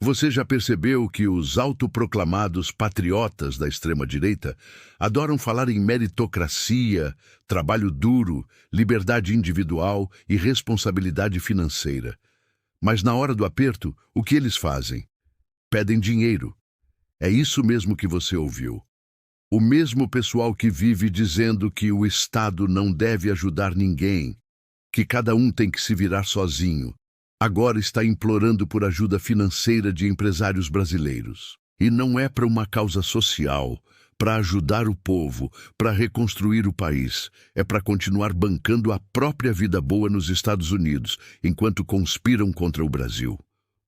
Você já percebeu que os autoproclamados patriotas da extrema-direita adoram falar em meritocracia, trabalho duro, liberdade individual e responsabilidade financeira? Mas na hora do aperto, o que eles fazem? Pedem dinheiro. É isso mesmo que você ouviu. O mesmo pessoal que vive dizendo que o Estado não deve ajudar ninguém, que cada um tem que se virar sozinho, agora está implorando por ajuda financeira de empresários brasileiros. E não é para uma causa social, para ajudar o povo, para reconstruir o país. É para continuar bancando a própria vida boa nos Estados Unidos, enquanto conspiram contra o Brasil.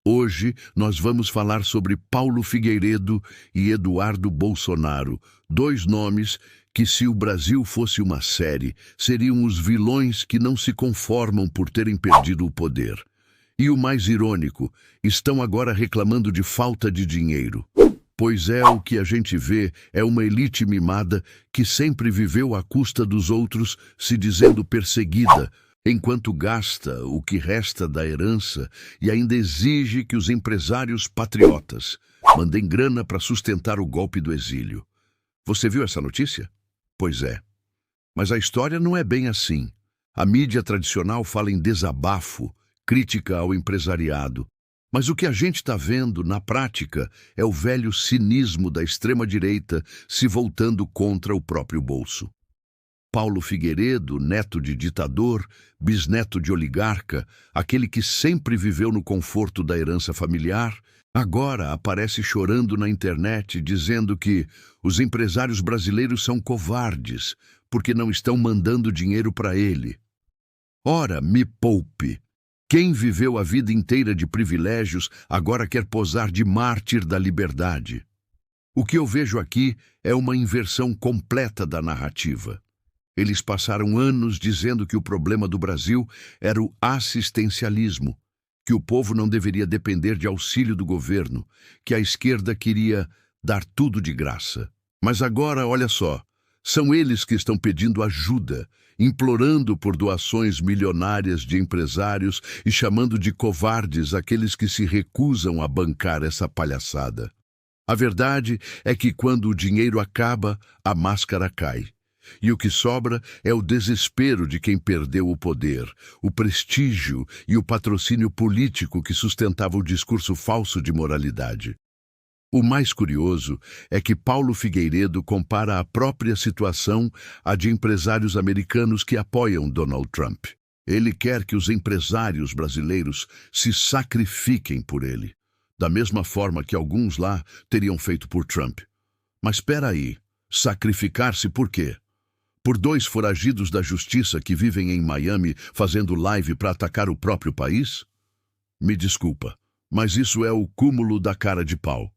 Hoje nós vamos falar sobre Paulo Figueiredo e Eduardo Bolsonaro, dois nomes que, se o Brasil fosse uma série, seriam os vilões que não se conformam por terem perdido o poder. E o mais irônico, estão agora reclamando de falta de dinheiro. Pois o que a gente vê é uma elite mimada que sempre viveu à custa dos outros, se dizendo perseguida, enquanto gasta o que resta da herança e ainda exige que os empresários patriotas mandem grana para sustentar o golpe do exílio. Você viu essa notícia? Pois é. Mas a história não é bem assim. A mídia tradicional fala em desabafo, crítica ao empresariado. Mas o que a gente está vendo, na prática, é o velho cinismo da extrema-direita se voltando contra o próprio bolso. Paulo Figueiredo, neto de ditador, bisneto de oligarca, aquele que sempre viveu no conforto da herança familiar, agora aparece chorando na internet dizendo que os empresários brasileiros são covardes porque não estão mandando dinheiro para ele. Ora, me poupe! Quem viveu a vida inteira de privilégios agora quer posar de mártir da liberdade. O que eu vejo aqui é uma inversão completa da narrativa. Eles passaram anos dizendo que o problema do Brasil era o assistencialismo, que o povo não deveria depender de auxílio do governo, que a esquerda queria dar tudo de graça. Mas agora, olha só, são eles que estão pedindo ajuda, implorando por doações milionárias de empresários e chamando de covardes aqueles que se recusam a bancar essa palhaçada. A verdade é que quando o dinheiro acaba, a máscara cai. E o que sobra é o desespero de quem perdeu o poder, o prestígio e o patrocínio político que sustentava o discurso falso de moralidade. O mais curioso é que Paulo Figueiredo compara a própria situação à de empresários americanos que apoiam Donald Trump. Ele quer que os empresários brasileiros se sacrifiquem por ele, da mesma forma que alguns lá teriam feito por Trump. Mas espera aí, sacrificar-se por quê? Por dois foragidos da justiça que vivem em Miami fazendo live para atacar o próprio país? Me desculpa, mas isso é o cúmulo da cara de pau.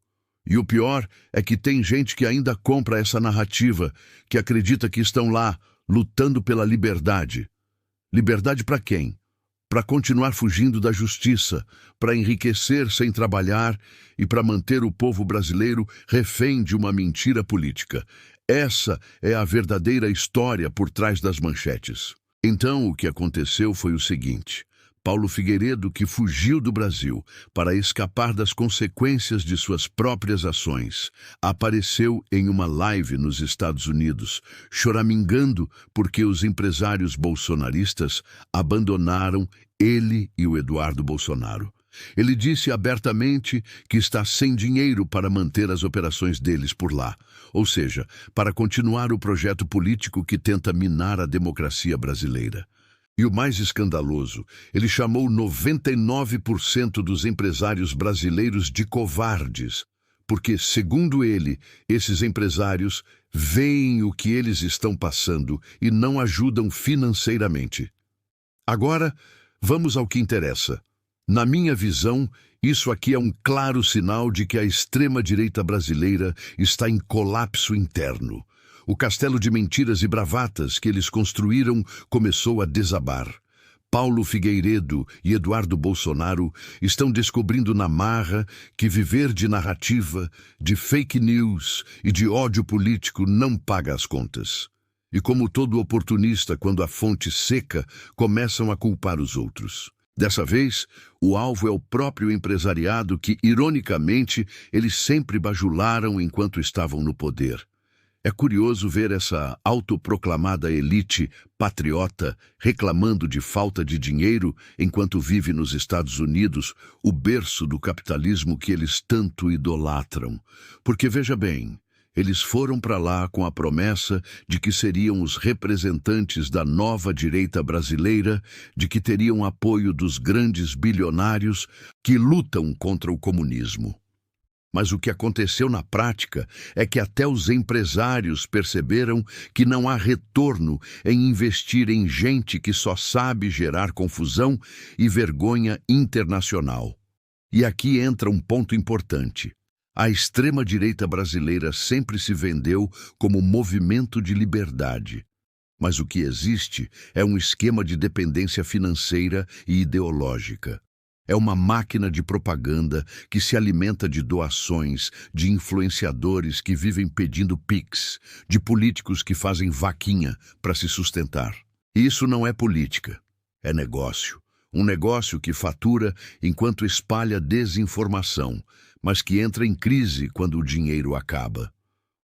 E o pior é que tem gente que ainda compra essa narrativa, que acredita que estão lá lutando pela liberdade. Liberdade para quem? Para continuar fugindo da justiça, para enriquecer sem trabalhar e para manter o povo brasileiro refém de uma mentira política. Essa é a verdadeira história por trás das manchetes. Então, o que aconteceu foi o seguinte: Paulo Figueiredo, que fugiu do Brasil para escapar das consequências de suas próprias ações, apareceu em uma live nos Estados Unidos, choramingando porque os empresários bolsonaristas abandonaram ele e o Eduardo Bolsonaro. Ele disse abertamente que está sem dinheiro para manter as operações deles por lá, ou seja, para continuar o projeto político que tenta minar a democracia brasileira. E o mais escandaloso, ele chamou 99% dos empresários brasileiros de covardes, porque, segundo ele, esses empresários veem o que eles estão passando e não ajudam financeiramente. Agora, vamos ao que interessa. Na minha visão, isso aqui é um claro sinal de que a extrema-direita brasileira está em colapso interno. O castelo de mentiras e bravatas que eles construíram começou a desabar. Paulo Figueiredo e Eduardo Bolsonaro estão descobrindo na marra que viver de narrativa, de fake news e de ódio político não paga as contas. E como todo oportunista, quando a fonte seca, começam a culpar os outros. Dessa vez, o alvo é o próprio empresariado que, ironicamente, eles sempre bajularam enquanto estavam no poder. É curioso ver essa autoproclamada elite patriota reclamando de falta de dinheiro enquanto vive nos Estados Unidos, o berço do capitalismo que eles tanto idolatram. Porque, veja bem, eles foram para lá com a promessa de que seriam os representantes da nova direita brasileira, de que teriam apoio dos grandes bilionários que lutam contra o comunismo. Mas o que aconteceu na prática é que até os empresários perceberam que não há retorno em investir em gente que só sabe gerar confusão e vergonha internacional. E aqui entra um ponto importante. A extrema-direita brasileira sempre se vendeu como movimento de liberdade. Mas o que existe é um esquema de dependência financeira e ideológica. É uma máquina de propaganda que se alimenta de doações, de influenciadores que vivem pedindo pix, de políticos que fazem vaquinha para se sustentar. E isso não é política, é negócio. Um negócio que fatura enquanto espalha desinformação, mas que entra em crise quando o dinheiro acaba.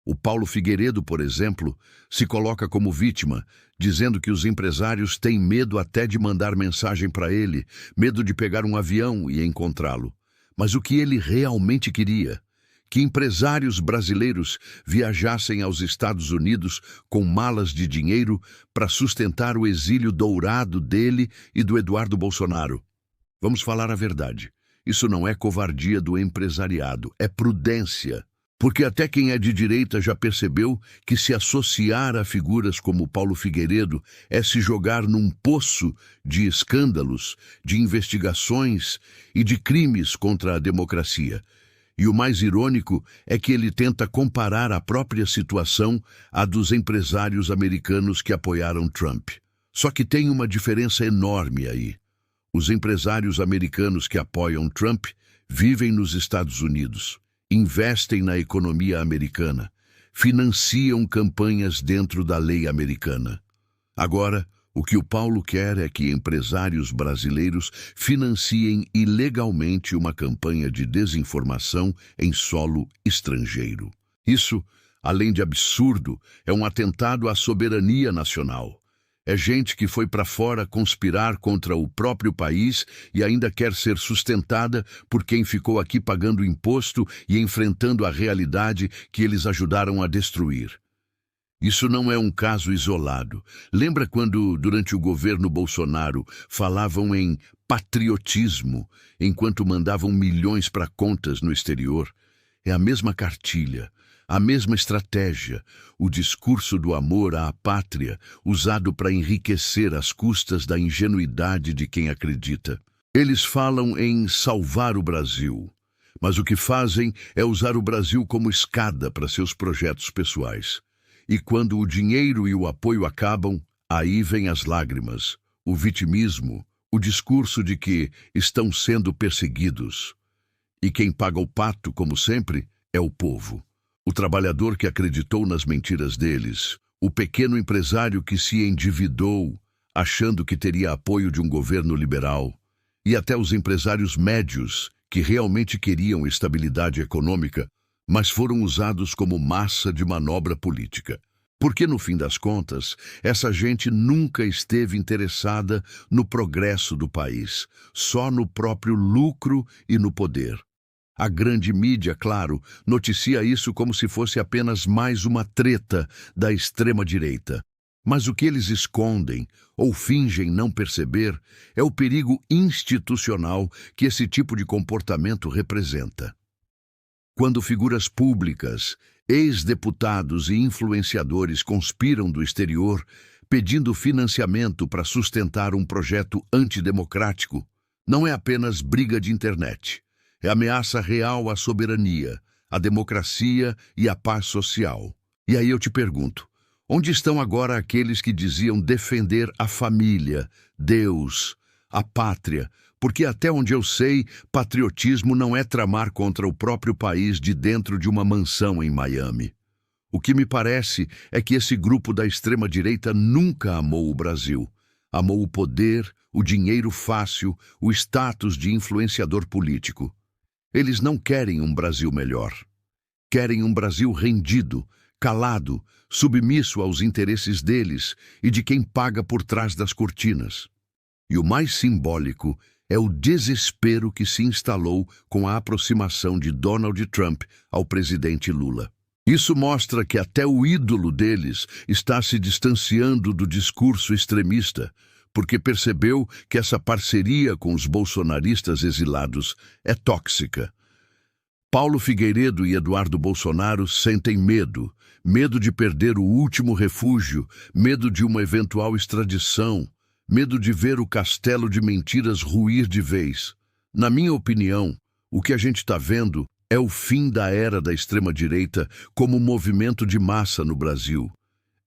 O Paulo Figueiredo, por exemplo, se coloca como vítima, dizendo que os empresários têm medo até de mandar mensagem para ele, medo de pegar um avião e encontrá-lo. Mas o que ele realmente queria? Que empresários brasileiros viajassem aos Estados Unidos com malas de dinheiro para sustentar o exílio dourado dele e do Eduardo Bolsonaro. Vamos falar a verdade. Isso não é covardia do empresariado, é prudência. Porque até quem é de direita já percebeu que se associar a figuras como Paulo Figueiredo é se jogar num poço de escândalos, de investigações e de crimes contra a democracia. E o mais irônico é que ele tenta comparar a própria situação à dos empresários americanos que apoiaram Trump. Só que tem uma diferença enorme aí. Os empresários americanos que apoiam Trump vivem nos Estados Unidos, investem na economia americana, financiam campanhas dentro da lei americana. Agora, o que o Paulo quer é que empresários brasileiros financiem ilegalmente uma campanha de desinformação em solo estrangeiro. Isso, além de absurdo, é um atentado à soberania nacional. É gente que foi para fora conspirar contra o próprio país e ainda quer ser sustentada por quem ficou aqui pagando imposto e enfrentando a realidade que eles ajudaram a destruir. Isso não é um caso isolado. Lembra quando, durante o governo Bolsonaro, falavam em patriotismo, enquanto mandavam milhões para contas no exterior? É a mesma cartilha. A mesma estratégia, o discurso do amor à pátria, usado para enriquecer às custas da ingenuidade de quem acredita. Eles falam em salvar o Brasil, mas o que fazem é usar o Brasil como escada para seus projetos pessoais. E quando o dinheiro e o apoio acabam, aí vêm as lágrimas, o vitimismo, o discurso de que estão sendo perseguidos. E quem paga o pato, como sempre, é o povo. O trabalhador que acreditou nas mentiras deles, o pequeno empresário que se endividou, achando que teria apoio de um governo liberal, e até os empresários médios, que realmente queriam estabilidade econômica, mas foram usados como massa de manobra política. Porque, no fim das contas, essa gente nunca esteve interessada no progresso do país, só no próprio lucro e no poder. A grande mídia, claro, noticia isso como se fosse apenas mais uma treta da extrema-direita. Mas o que eles escondem, ou fingem não perceber, é o perigo institucional que esse tipo de comportamento representa. Quando figuras públicas, ex-deputados e influenciadores conspiram do exterior, pedindo financiamento para sustentar um projeto antidemocrático, não é apenas briga de internet. É ameaça real à soberania, à democracia e à paz social. E aí eu te pergunto, onde estão agora aqueles que diziam defender a família, Deus, a pátria? Porque até onde eu sei, patriotismo não é tramar contra o próprio país de dentro de uma mansão em Miami. O que me parece é que esse grupo da extrema-direita nunca amou o Brasil. Amou o poder, o dinheiro fácil, o status de influenciador político. Eles não querem um Brasil melhor. Querem um Brasil rendido, calado, submisso aos interesses deles e de quem paga por trás das cortinas. E o mais simbólico é o desespero que se instalou com a aproximação de Donald Trump ao presidente Lula. Isso mostra que até o ídolo deles está se distanciando do discurso extremista, porque percebeu que essa parceria com os bolsonaristas exilados é tóxica. Paulo Figueiredo e Eduardo Bolsonaro sentem medo, medo de perder o último refúgio, medo de uma eventual extradição, medo de ver o castelo de mentiras ruir de vez. Na minha opinião, o que a gente está vendo é o fim da era da extrema-direita como movimento de massa no Brasil.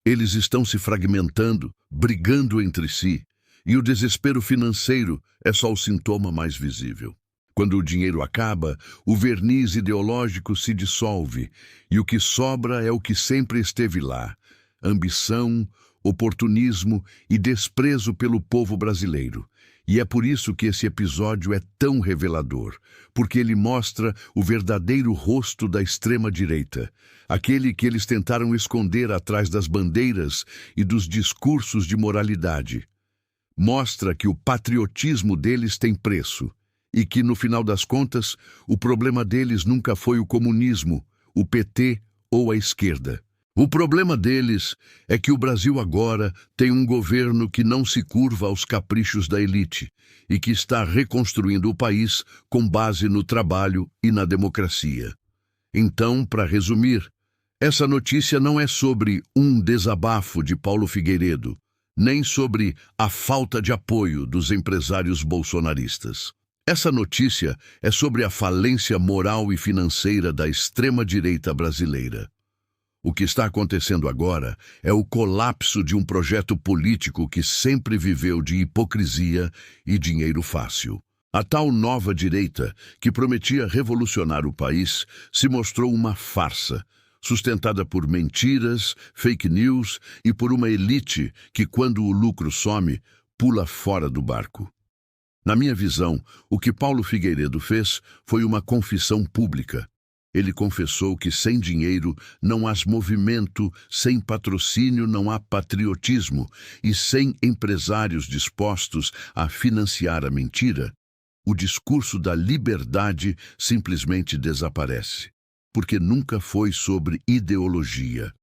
Eles estão se fragmentando, brigando entre si, e o desespero financeiro é só o sintoma mais visível. Quando o dinheiro acaba, o verniz ideológico se dissolve, e o que sobra é o que sempre esteve lá: ambição, oportunismo e desprezo pelo povo brasileiro. E é por isso que esse episódio é tão revelador, porque ele mostra o verdadeiro rosto da extrema-direita, aquele que eles tentaram esconder atrás das bandeiras e dos discursos de moralidade. Mostra que o patriotismo deles tem preço, e que, no final das contas, o problema deles nunca foi o comunismo, o PT ou a esquerda. O problema deles é que o Brasil agora tem um governo que não se curva aos caprichos da elite e que está reconstruindo o país com base no trabalho e na democracia. Então, para resumir, essa notícia não é sobre um desabafo de Paulo Figueiredo, nem sobre a falta de apoio dos empresários bolsonaristas. Essa notícia é sobre a falência moral e financeira da extrema-direita brasileira. O que está acontecendo agora é o colapso de um projeto político que sempre viveu de hipocrisia e dinheiro fácil. A tal nova direita, que prometia revolucionar o país, se mostrou uma farsa, sustentada por mentiras, fake news e por uma elite que, quando o lucro some, pula fora do barco. Na minha visão, o que Paulo Figueiredo fez foi uma confissão pública. Ele confessou que sem dinheiro não há movimento, sem patrocínio não há patriotismo, e sem empresários dispostos a financiar a mentira, o discurso da liberdade simplesmente desaparece. Porque nunca foi sobre ideologia.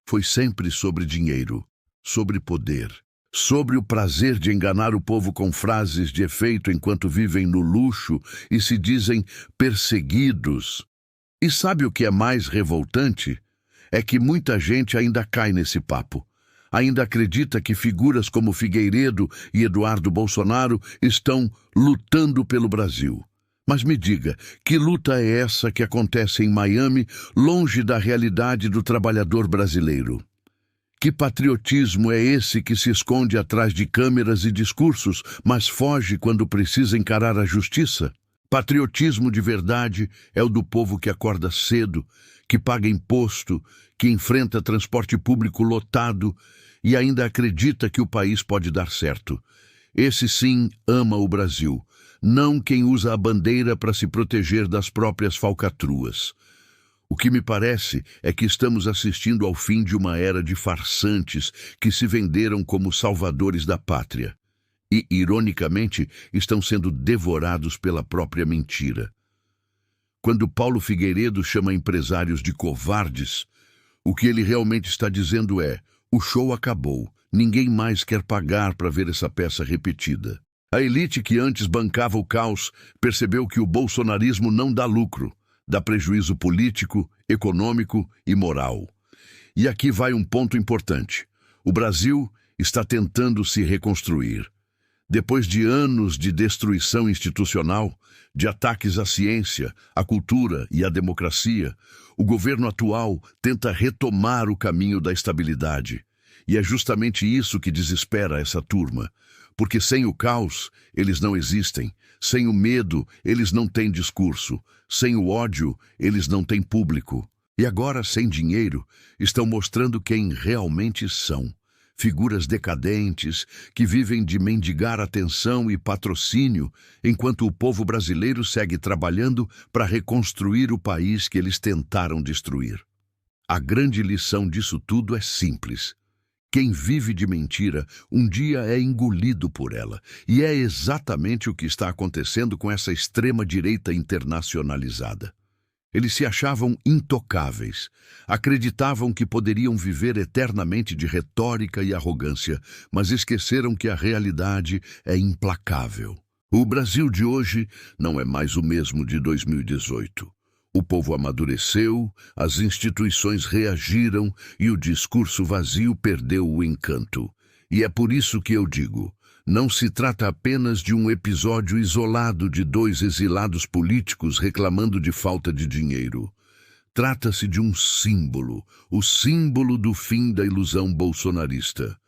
Foi sempre sobre dinheiro, sobre poder, sobre o prazer de enganar o povo com frases de efeito enquanto vivem no luxo e se dizem perseguidos. E sabe o que é mais revoltante? É que muita gente ainda cai nesse papo. Ainda acredita que figuras como Figueiredo e Eduardo Bolsonaro estão lutando pelo Brasil. Mas me diga, que luta é essa que acontece em Miami, longe da realidade do trabalhador brasileiro? Que patriotismo é esse que se esconde atrás de câmeras e discursos, mas foge quando precisa encarar a justiça? Patriotismo de verdade é o do povo que acorda cedo, que paga imposto, que enfrenta transporte público lotado e ainda acredita que o país pode dar certo. Esse sim ama o Brasil, não quem usa a bandeira para se proteger das próprias falcatruas. O que me parece é que estamos assistindo ao fim de uma era de farsantes que se venderam como salvadores da pátria. E, ironicamente, estão sendo devorados pela própria mentira. Quando Paulo Figueiredo chama empresários de covardes, o que ele realmente está dizendo é: o show acabou, ninguém mais quer pagar para ver essa peça repetida. A elite que antes bancava o caos percebeu que o bolsonarismo não dá lucro, dá prejuízo político, econômico e moral. E aqui vai um ponto importante. O Brasil está tentando se reconstruir. Depois de anos de destruição institucional, de ataques à ciência, à cultura e à democracia, o governo atual tenta retomar o caminho da estabilidade. E é justamente isso que desespera essa turma, porque sem o caos, eles não existem, sem o medo, eles não têm discurso, sem o ódio, eles não têm público. E agora, sem dinheiro, estão mostrando quem realmente são. figuras decadentes que vivem de mendigar atenção e patrocínio, enquanto o povo brasileiro segue trabalhando para reconstruir o país que eles tentaram destruir. A grande lição disso tudo é simples. Quem vive de mentira, um dia é engolido por ela. E é exatamente o que está acontecendo com essa extrema-direita internacionalizada. Eles se achavam intocáveis, acreditavam que poderiam viver eternamente de retórica e arrogância, mas esqueceram que a realidade é implacável. O Brasil de hoje não é mais o mesmo de 2018. O povo amadureceu, as instituições reagiram e o discurso vazio perdeu o encanto. E é por isso que eu digo, não se trata apenas de um episódio isolado de dois exilados políticos reclamando de falta de dinheiro. Trata-se de um símbolo, o símbolo do fim da ilusão bolsonarista.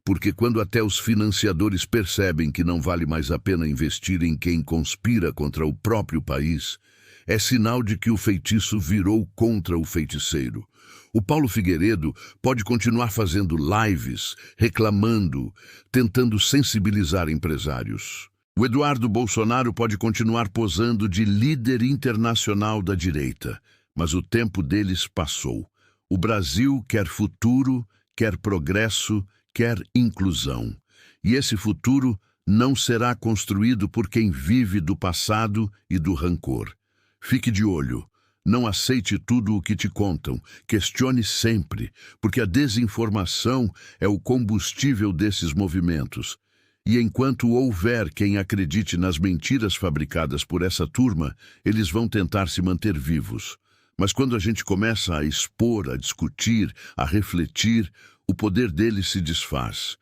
Porque quando até os financiadores percebem que não vale mais a pena investir em quem conspira contra o próprio país, é sinal de que o feitiço virou contra o feiticeiro. O Paulo Figueiredo pode continuar fazendo lives, reclamando, tentando sensibilizar empresários. O Eduardo Bolsonaro pode continuar posando de líder internacional da direita, mas o tempo deles passou. O Brasil quer futuro, quer progresso, quer inclusão. E esse futuro não será construído por quem vive do passado e do rancor. Fique de olho, não aceite tudo o que te contam, questione sempre, porque a desinformação é o combustível desses movimentos. E enquanto houver quem acredite nas mentiras fabricadas por essa turma, eles vão tentar se manter vivos. Mas quando a gente começa a expor, a discutir, a refletir, o poder deles se desfaz.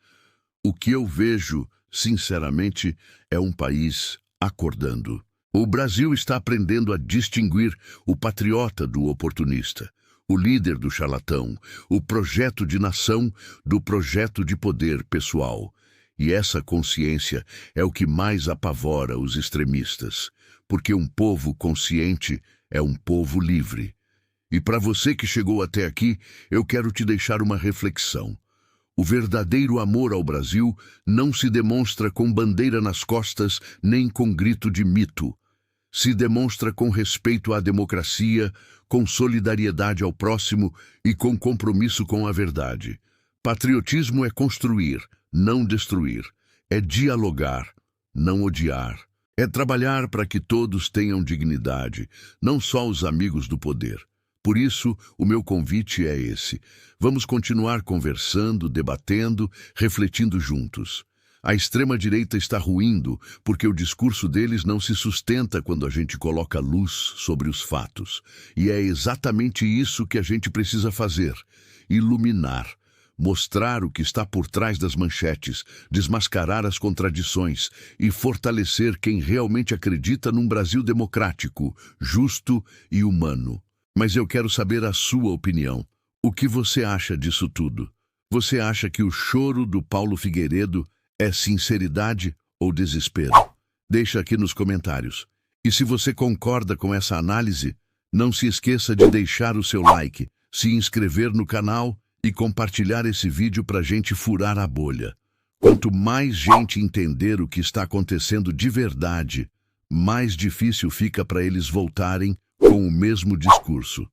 O que eu vejo, sinceramente, é um país acordando. O Brasil está aprendendo a distinguir o patriota do oportunista, o líder do charlatão, o projeto de nação do projeto de poder pessoal. E essa consciência é o que mais apavora os extremistas, porque um povo consciente é um povo livre. E para você que chegou até aqui, eu quero te deixar uma reflexão. O verdadeiro amor ao Brasil não se demonstra com bandeira nas costas nem com grito de mito. Se demonstra com respeito à democracia, com solidariedade ao próximo e com compromisso com a verdade. Patriotismo é construir, não destruir. É dialogar, não odiar. É trabalhar para que todos tenham dignidade, não só os amigos do poder. Por isso, o meu convite é esse. Vamos continuar conversando, debatendo, refletindo juntos. A extrema-direita está ruindo porque o discurso deles não se sustenta quando a gente coloca luz sobre os fatos. E é exatamente isso que a gente precisa fazer: iluminar, mostrar o que está por trás das manchetes, desmascarar as contradições e fortalecer quem realmente acredita num Brasil democrático, justo e humano. Mas eu quero saber a sua opinião. O que você acha disso tudo? Você acha que o choro do Paulo Figueiredo é sinceridade ou desespero? Deixa aqui nos comentários. E se você concorda com essa análise, não se esqueça de deixar o seu like, se inscrever no canal e compartilhar esse vídeo para a gente furar a bolha. Quanto mais gente entender o que está acontecendo de verdade, mais difícil fica para eles voltarem com o mesmo discurso.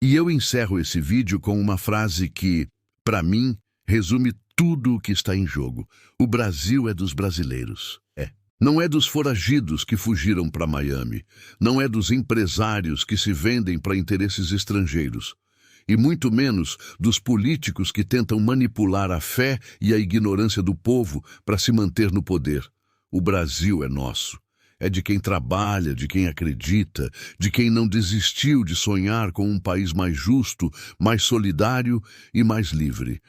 E eu encerro esse vídeo com uma frase que, para mim, resume tudo o que está em jogo. O Brasil é dos brasileiros. Não é dos foragidos que fugiram para Miami. Não é dos empresários que se vendem para interesses estrangeiros. E muito menos dos políticos que tentam manipular a fé e a ignorância do povo para se manter no poder. O Brasil é nosso. É de quem trabalha, de quem acredita, de quem não desistiu de sonhar com um país mais justo, mais solidário e mais livre.